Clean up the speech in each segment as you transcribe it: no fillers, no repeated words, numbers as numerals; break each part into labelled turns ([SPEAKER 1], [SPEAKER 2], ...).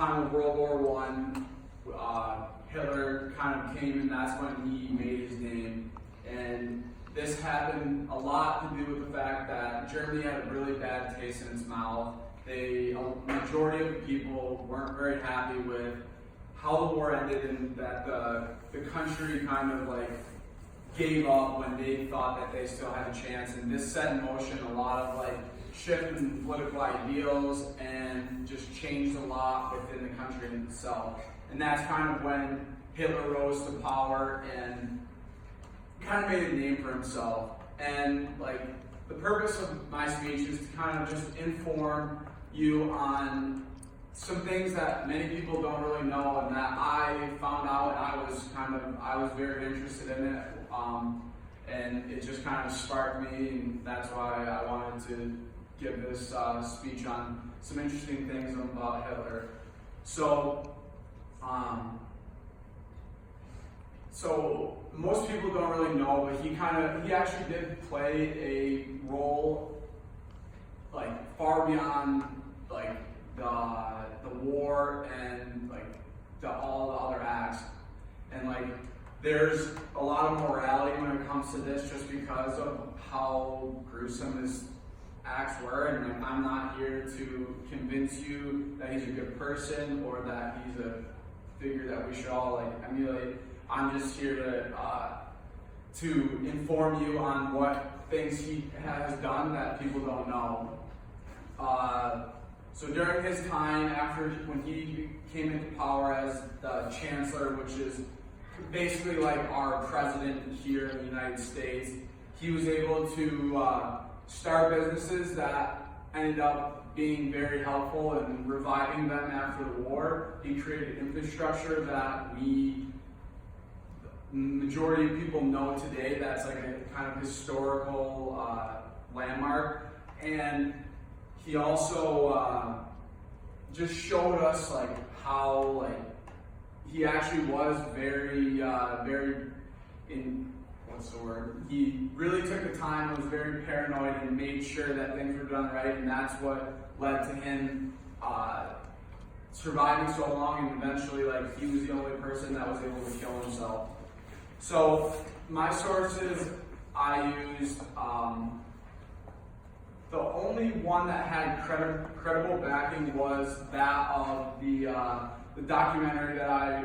[SPEAKER 1] time of World War One, Hitler kind of came, and that's when he made his name. And this happened a lot to do with the fact that Germany had a really bad taste in its mouth. A majority of the people weren't very happy with how the war ended, and that the country kind of like gave up when they thought that they still had a chance. And this set in motion a lot of like shift in political ideals and just changed a lot within the country itself. And that's kind of when Hitler rose to power and kind of made a name for himself. And like the purpose of my speech is to kind of just inform you on some things that many people don't really know, and that I found out, and I was very interested in it, and it just kind of sparked me, and that's why I wanted to give this speech on some interesting things about Hitler. So most people don't really know, but he actually did play a role like far beyond like the war and like all the other acts. And like there's a lot of morality when it comes to this, just because of how gruesome his acts were. And like I'm not here to convince you that he's a good person or that he's a figure that we should all like emulate. I'm just here to inform you on what things he has done that people don't know. So during his time, when he came into power as the chancellor, which is basically like our president here in the United States, he was able to start businesses that ended up being very helpful in reviving them after the war. He created infrastructure that majority of people know today, that's like a kind of historical landmark. And he also just showed us like how like he actually was very he really took the time and was very paranoid and made sure that things were done right, and that's what led to him surviving so long, and eventually like he was the only person that was able to kill himself. So my sources, I used the only one that had credible backing was that of the documentary that I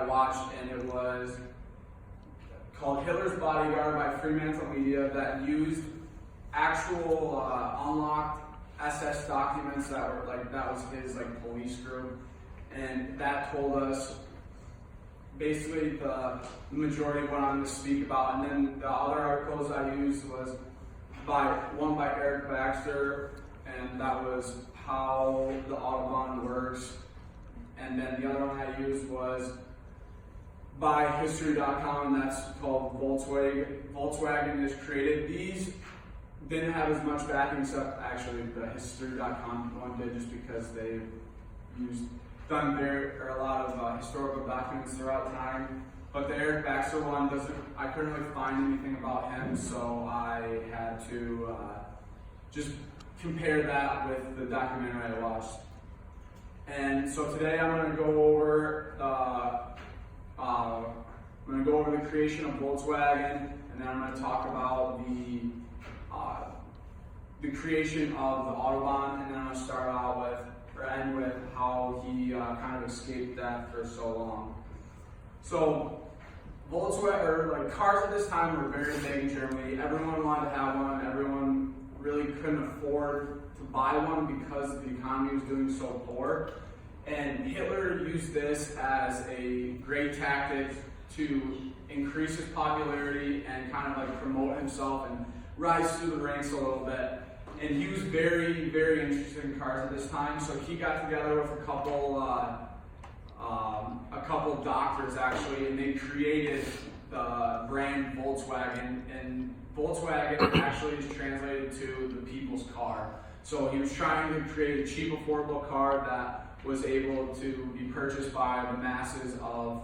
[SPEAKER 1] watched, and it was called Hitler's Bodyguard by Fremantle Media, that used actual unlocked SS documents that was his like police group, and that told us basically the majority of what I'm going to speak about. And then the other articles I used was one by Eric Baxter, and that was how the Autobahn works. And then the other one I used was by History.com, and that's called Volkswagen is Created. These didn't have as much backing, except actually the History.com one did, just because they've done a lot of historical documents throughout time. But the Eric Baxter one I couldn't really find anything about him, so I had to just compare that with the documentary I watched. And so today I'm going to go over the creation of Volkswagen, and then I'm going to talk about the creation of the Autobahn, and then I'm going to start out end with how he kind of escaped that for so long. So Volkswagen, cars at this time were very big in Germany. Everyone wanted to have one. Everyone really couldn't afford to buy one because the economy was doing so poor. And Hitler used this as a great tactic to increase his popularity and kind of promote himself and rise through the ranks a little bit. And he was very, very interested in cars at this time, so he got together with a couple doctors actually, and they created the brand Volkswagen. And Volkswagen actually is translated to the people's car. So he was trying to create a cheap, affordable car that was able to be purchased by the masses of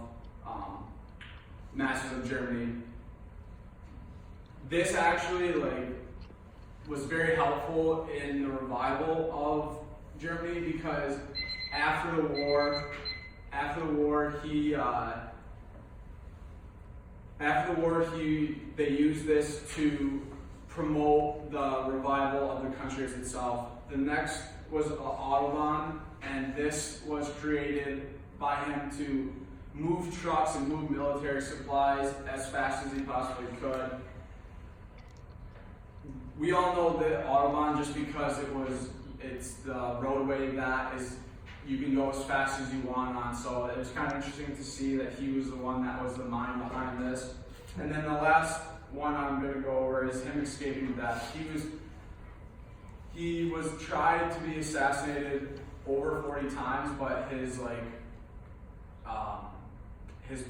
[SPEAKER 1] Germany. This actually was very helpful in the revival of Germany, because after the war, they used this to promote the revival of the country as itself. The next was Autobahn, and this was created by him to move trucks and move military supplies as fast as he possibly could. We all know the Autobahn just because it's the roadway that is you can go as fast as you want on. So it was kind of interesting to see that he was the one that was the mind behind this. And then the last one I'm going to go over is him escaping death. He was tried to be assassinated over 40 times, but his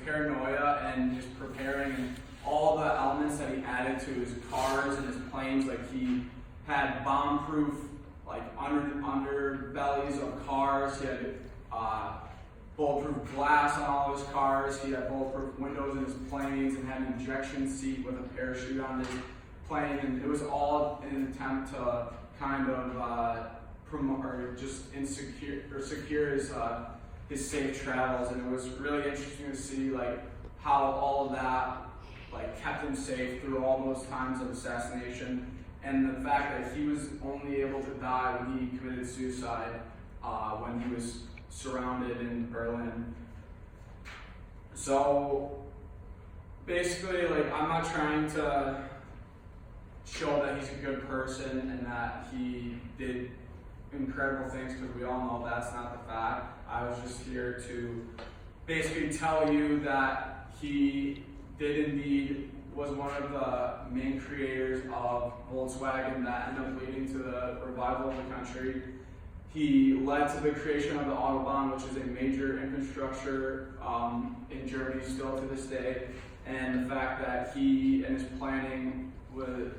[SPEAKER 1] paranoia and his preparing and all the elements that he added to his cars and his planes, like he had bomb-proof underbellies of cars. He had bulletproof glass on all his cars. He had bulletproof windows in his planes and had an ejection seat with a parachute on his plane. And it was all in an attempt to kind of promote or just secure his safe travels. And it was really interesting to see how all of that kept him safe through all those times of assassination. And the fact that he was only able to die when he committed suicide when he was surrounded in Berlin. So basically, I'm not trying to show that he's a good person and that he did incredible things, because we all know that's not the fact. I was just here to basically tell you that he did indeed was one of the main creators of Volkswagen that ended up leading to the revival of the country. He led to the creation of the Autobahn, which is a major infrastructure in Germany still to this day. And the fact that he and his planning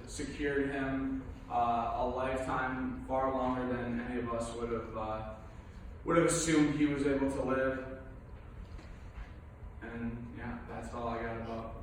[SPEAKER 1] secured him a lifetime far longer than any of us would have assumed he was able to live. And yeah, that's all I got about